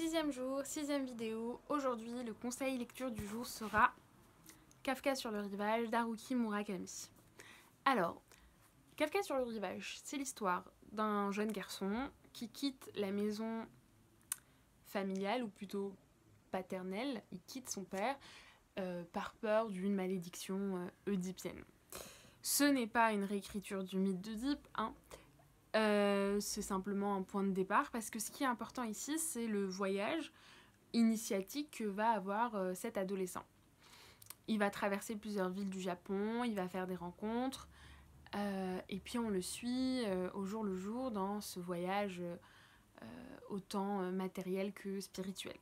Sixième jour, sixième vidéo. Aujourd'hui, le conseil lecture du jour sera Kafka sur le rivage d'Haruki Murakami. Alors, Kafka sur le rivage, c'est l'histoire d'un jeune garçon qui quitte la maison familiale, ou plutôt paternelle. Il quitte son père par peur d'une malédiction oedipienne. Ce n'est pas une réécriture du mythe d'Oedipe, hein. C'est simplement un point de départ parce que ce qui est important ici, c'est le voyage initiatique que va avoir cet adolescent. Il va traverser plusieurs villes du Japon, il va faire des rencontres, et puis on le suit au jour le jour dans ce voyage autant matériel que spirituel.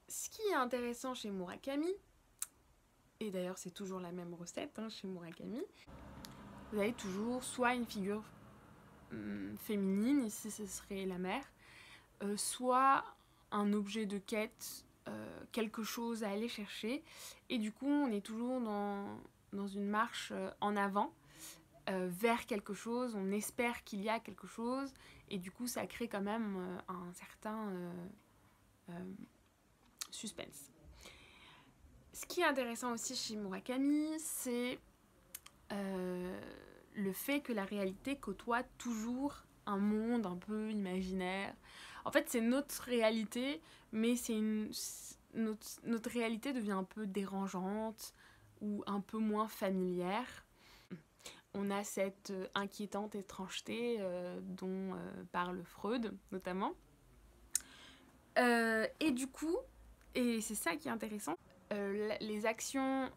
Ce qui est intéressant chez Murakami, et d'ailleurs c'est toujours la même recette chez Murakami, vous avez toujours soit une figure féminine, ici ce serait la mère, soit un objet de quête, quelque chose à aller chercher, et du coup on est toujours dans une marche en avant, vers quelque chose, on espère qu'il y a quelque chose, et du coup ça crée quand même un certain suspense. Ce qui est intéressant aussi chez Murakami, c'est le fait que la réalité côtoie toujours un monde un peu imaginaire. En fait, c'est notre réalité, mais notre réalité devient un peu dérangeante ou un peu moins familière. On a cette inquiétante étrangeté dont parle Freud, notamment. Et du coup, et c'est ça qui est intéressant, les actions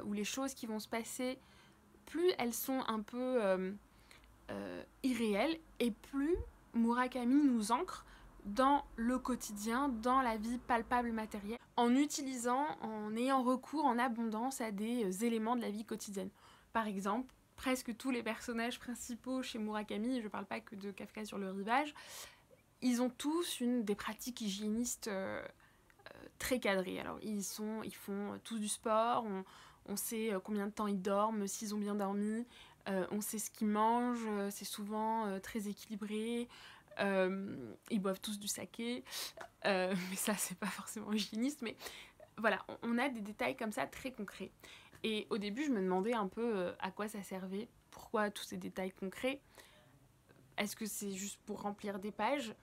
ou les choses qui vont se passer, plus elles sont un peu irréelles, et plus Murakami nous ancre dans le quotidien, dans la vie palpable matérielle, en ayant recours en abondance à des éléments de la vie quotidienne. Par exemple, presque tous les personnages principaux chez Murakami, je ne parle pas que de Kafka sur le rivage, ils ont tous des pratiques hygiénistes très cadrées. Alors ils font tous du sport, on sait combien de temps ils dorment, s'ils ont bien dormi, on sait ce qu'ils mangent, c'est souvent très équilibré, ils boivent tous du saké, mais ça c'est pas forcément hygiéniste, mais voilà, on a des détails comme ça très concrets. Et au début je me demandais un peu à quoi ça servait, pourquoi tous ces détails concrets, est-ce que c'est juste pour remplir des pages?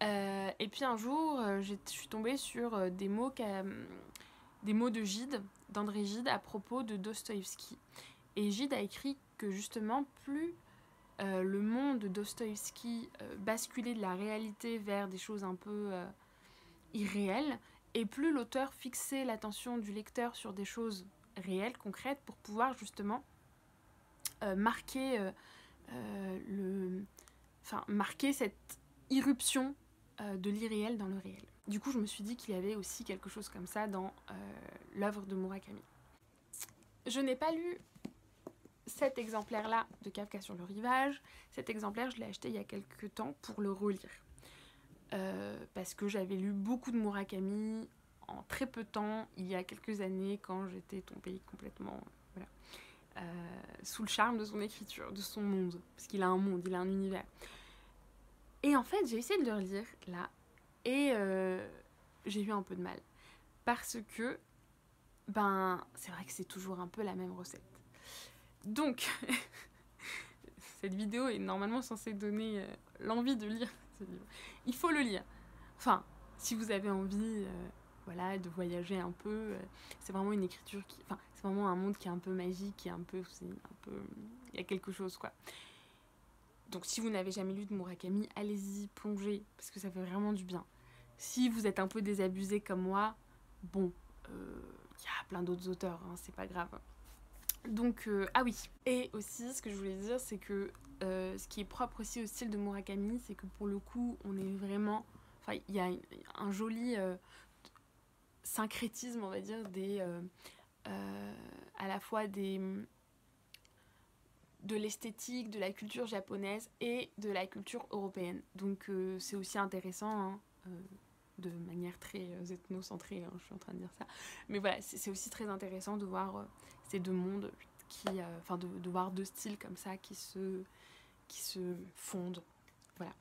Et puis un jour je suis tombée sur des mots de Gide, d'André Gide, à propos de Dostoïevski. Et Gide a écrit que justement, plus le monde de Dostoïevski basculait de la réalité vers des choses un peu irréelles, et plus l'auteur fixait l'attention du lecteur sur des choses réelles, concrètes, pour pouvoir justement marquer cette irruption de l'irréel dans le réel. Du coup, je me suis dit qu'il y avait aussi quelque chose comme ça dans l'œuvre de Murakami. Je n'ai pas lu cet exemplaire-là de Kafka sur le rivage. Cet exemplaire, je l'ai acheté il y a quelques temps pour le relire. Parce que j'avais lu beaucoup de Murakami en très peu de temps, il y a quelques années, quand j'étais tombée complètement sous le charme de son écriture, de son monde. Parce qu'il a un monde, il a un univers. Et en fait, j'ai essayé de le relire, là, et j'ai eu un peu de mal. Parce que, c'est vrai que c'est toujours un peu la même recette. Donc, cette vidéo est normalement censée donner l'envie de lire ce livre. Il faut le lire. Enfin, si vous avez envie voilà, de voyager un peu, c'est vraiment une écriture qui... Enfin, c'est vraiment un monde qui est un peu magique, qui est un peu... Il y a quelque chose, quoi. Donc si vous n'avez jamais lu de Murakami, allez-y, plongez, parce que ça fait vraiment du bien. Si vous êtes un peu désabusé comme moi, bon, y a plein d'autres auteurs, hein, c'est pas grave. Donc, ah oui. Et aussi, ce que je voulais dire, c'est que ce qui est propre aussi au style de Murakami, c'est que pour le coup, on est vraiment... Enfin, il y a un joli syncrétisme, on va dire, à la fois de l'esthétique, de la culture japonaise et de la culture européenne. Donc c'est aussi intéressant, de manière très ethnocentrée, je suis en train de dire ça. Mais voilà, c'est aussi très intéressant de voir ces deux mondes, de voir deux styles comme ça qui se fondent. Voilà.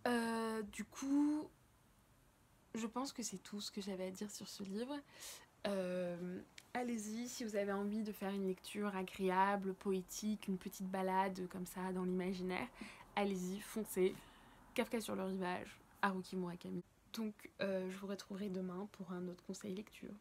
Du coup, je pense que c'est tout ce que j'avais à dire sur ce livre. Allez-y si vous avez envie de faire une lecture agréable, poétique, une petite balade comme ça dans l'imaginaire. Allez-y, foncez. Kafka sur le rivage, Haruki Murakami. Donc je vous retrouverai demain pour un autre conseil lecture.